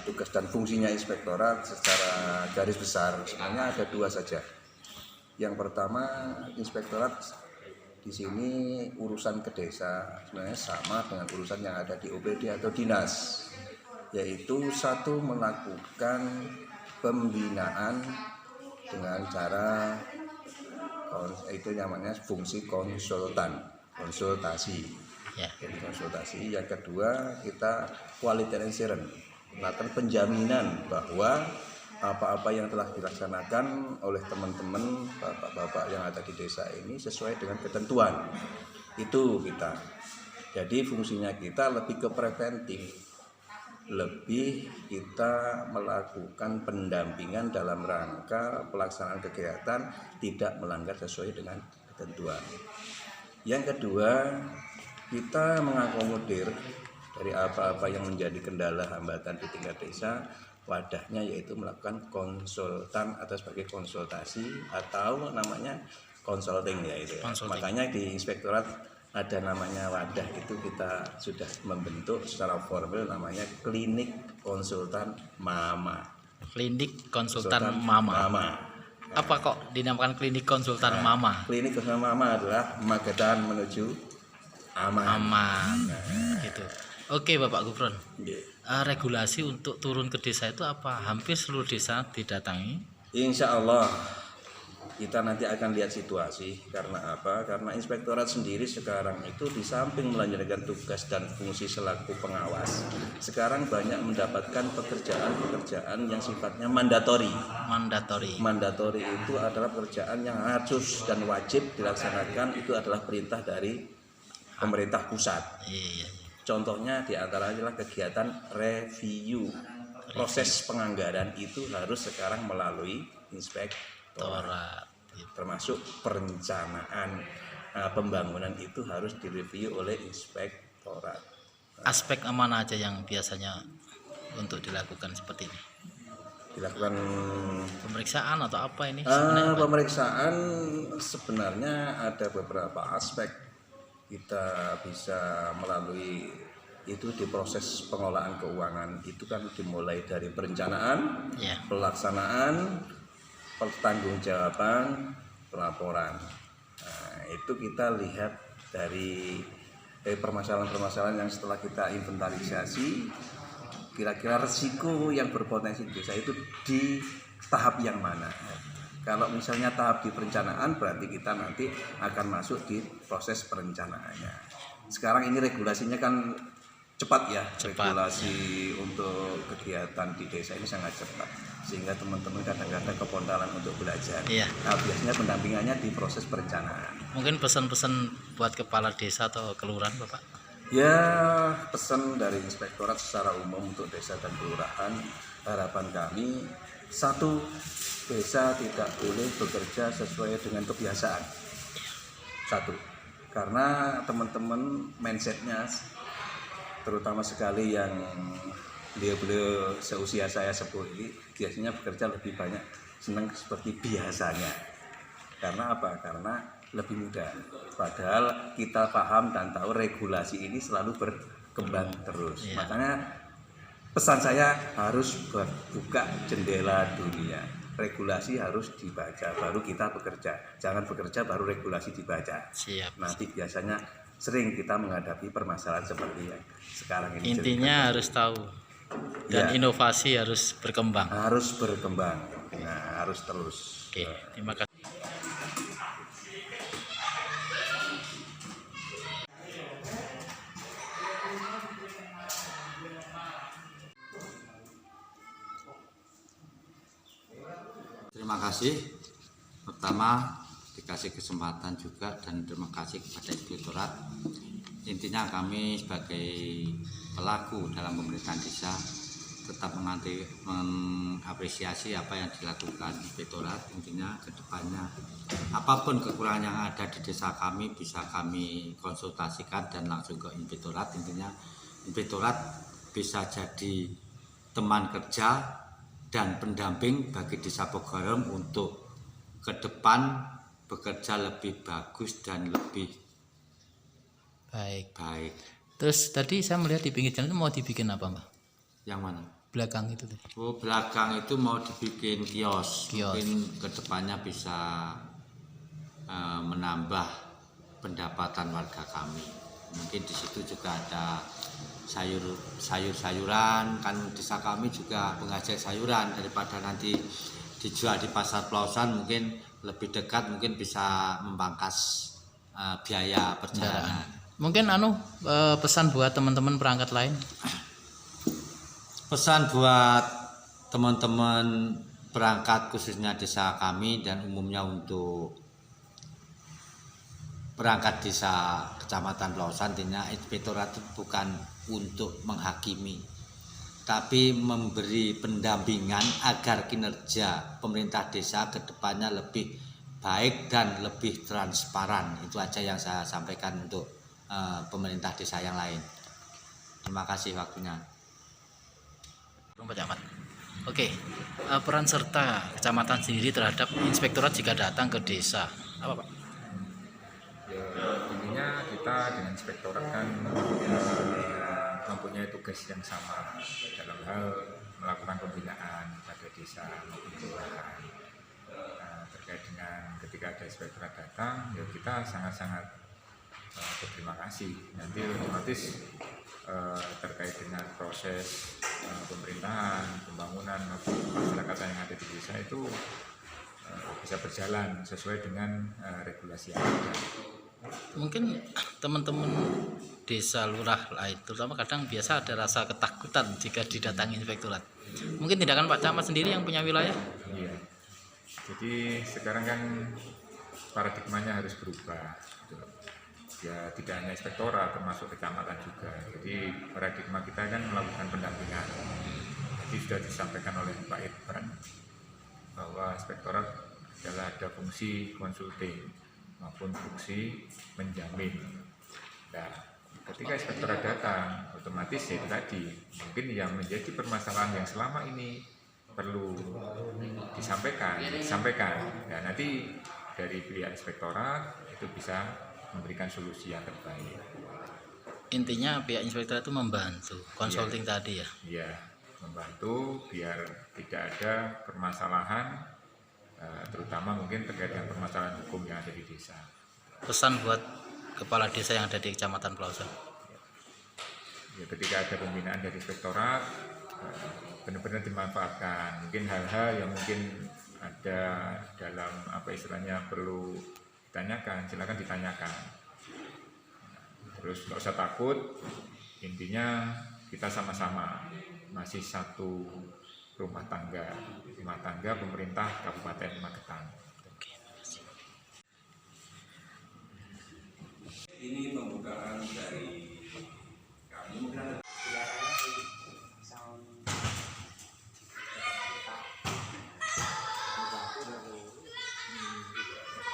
tugas dan fungsinya inspektorat secara garis besar sebenarnya ada dua saja. Yang pertama, inspektorat di sini urusan ke desa sebenarnya sama dengan urusan yang ada di OPD atau dinas, yaitu satu, melakukan pembinaan dengan cara itu namanya fungsi konsultasi. Jadi konsultasi. Yang kedua, kita quality assurance, melakukan penjaminan bahwa apa-apa yang telah dilaksanakan oleh teman-teman bapak-bapak yang ada di desa ini sesuai dengan ketentuan. Itu kita. Jadi fungsinya kita lebih ke preventif, lebih kita melakukan pendampingan dalam rangka pelaksanaan kegiatan tidak melanggar sesuai dengan ketentuan. Yang kedua, kita mengakomodir dari apa-apa yang menjadi kendala hambatan di tingkat desa. Wadahnya yaitu melakukan konsultan atau sebagai konsultasi atau namanya consulting ya itu. Makanya di inspektorat ada namanya wadah, itu kita sudah membentuk secara formal namanya klinik konsultan mama. Klinik konsultan mama. Apa kok dinamakan klinik konsultan mama? Klinik konsultan mama adalah Magetan menuju aman. Gitu. Oke Bapak Gufron. Regulasi untuk turun ke desa itu apa? Hampir seluruh desa didatangi? Insya Allah kita nanti akan lihat situasi. Karena apa? Karena inspektorat sendiri sekarang itu di samping melanjutkan tugas dan fungsi selaku pengawas, sekarang banyak mendapatkan pekerjaan-pekerjaan yang sifatnya mandatori. Mandatori itu adalah pekerjaan yang harus dan wajib dilaksanakan, itu adalah perintah dari pemerintah pusat. Contohnya diantara adalah kegiatan review. Proses penganggaran itu harus sekarang melalui inspektorat. Termasuk perencanaan pembangunan itu harus direview oleh inspektorat. Aspek mana aja yang biasanya untuk dilakukan seperti ini? Dilakukan pemeriksaan atau apa ini? Pemeriksaan sebenarnya ada beberapa aspek. Kita bisa melalui itu di proses pengelolaan keuangan itu kan dimulai dari perencanaan, pelaksanaan, pertanggungjawaban, pelaporan. Nah, itu kita lihat dari permasalahan-permasalahan yang setelah kita inventarisasi, kira-kira resiko yang berpotensi di desa itu di tahap yang mana. Kalau misalnya tahap di perencanaan, berarti kita nanti akan masuk di proses perencanaannya. Sekarang ini regulasinya kan cepat ya. Regulasi untuk kegiatan di desa ini sangat cepat, sehingga teman-teman kadang-kadang kepontalan untuk belajar. Nah, biasanya pendampingannya di proses perencanaan. Mungkin pesan-pesan buat kepala desa atau kelurahan Bapak? Ya, pesan dari inspektorat secara umum untuk desa dan kelurahan, harapan kami, satu, desa tidak boleh bekerja sesuai dengan kebiasaan. Satu, karena teman-teman mindsetnya, terutama sekali yang beliau seusia saya sepuh ini, biasanya bekerja lebih banyak senang seperti biasanya. Karena apa? Karena lebih mudah. Padahal kita paham dan tahu regulasi ini selalu berkembang terus. Makanya pesan saya harus buka jendela dunia. Regulasi harus dibaca, baru kita bekerja. Jangan bekerja baru regulasi dibaca. Nanti biasanya sering kita menghadapi permasalahan seperti yang sekarang ini. Intinya harus tahu dan inovasi harus berkembang. Harus berkembang. Nah, harus terus. Oke, terima kasih. Terima kasih. Pertama dikasih kesempatan juga dan terima kasih kepada inspektorat. Intinya kami sebagai pelaku dalam pemerintahan desa tetap mengapresiasi apa yang dilakukan inspektorat. Intinya kedepannya apapun kekurangan yang ada di desa kami bisa kami konsultasikan dan langsung ke inspektorat. Intinya inspektorat bisa jadi teman kerja dan pendamping bagi desa Bogarom untuk ke depan bekerja lebih bagus dan lebih baik. Terus tadi saya melihat di pinggir jalan itu mau dibikin apa Mbak? Yang mana? belakang itu tadi? Oh, belakang itu mau dibikin kios. Kios. Mungkin kedepannya bisa menambah pendapatan warga kami. Mungkin di situ juga ada sayuran, kan desa kami juga penghasil sayuran, daripada nanti dijual di pasar Pelausan mungkin lebih dekat, mungkin bisa membangkas biaya perjalanan. Mungkin pesan buat teman-teman perangkat lain. Pesan buat teman-teman perangkat khususnya desa kami dan umumnya untuk perangkat desa Kecamatan Pelausan, intinya inspektorat itu bukan untuk menghakimi, tapi memberi pendampingan agar kinerja pemerintah desa ke depannya lebih baik dan lebih transparan. Itu aja yang saya sampaikan untuk pemerintah desa yang lain. Terima kasih waktunya. Pak Camat. Oke, peran serta kecamatan sendiri terhadap inspektorat jika datang ke desa, apa Pak? Ya, intinya kita dengan inspektorat kan mempunyai tugas yang sama dalam hal melakukan pembinaan pada desa maupun kelurahan. Terkait dengan ketika ada inspektorat datang, ya kita sangat-sangat berterima kasih. Nanti otomatis terkait dengan proses pemerintahan, pembangunan maupun masyarakatan yang ada di desa itu bisa berjalan sesuai dengan regulasi yang ada. Mungkin teman-teman desa lurah lain, terutama kadang biasa ada rasa ketakutan jika didatangi inspektorat. Mungkin tindakan Pak Camat sendiri yang punya wilayah? Iya. Jadi sekarang kan paradigmanya harus berubah. Ya tidak hanya inspektorat, termasuk kecamatan juga. Jadi paradigma kita kan melakukan pendampingan. Jadi sudah disampaikan oleh Pak Irfan bahwa inspektorat adalah ada fungsi konsulting maupun fungsi menjamin. Nah, ketika inspektorat datang, otomatis ya itu tadi, mungkin yang menjadi permasalahan yang selama ini perlu disampaikan. Ya, nanti dari pihak inspektorat itu bisa memberikan solusi yang terbaik. Intinya pihak inspektorat itu membantu konsulting tadi ya. Ya, membantu biar tidak ada permasalahan, terutama mungkin terkait dengan permasalahan hukum yang ada di desa. Pesan buat kepala desa yang ada di Kecamatan Pelausan. Ya, ketika ada pembinaan dari inspektorat, benar-benar dimanfaatkan. Mungkin hal-hal yang mungkin ada dalam apa istilahnya perlu ditanyakan, silakan ditanyakan. Terus nggak usah takut, intinya kita sama-sama masih satu rumah tangga pemerintah Kabupaten Magetan. Ini pembukaan dari kami, mungkin ada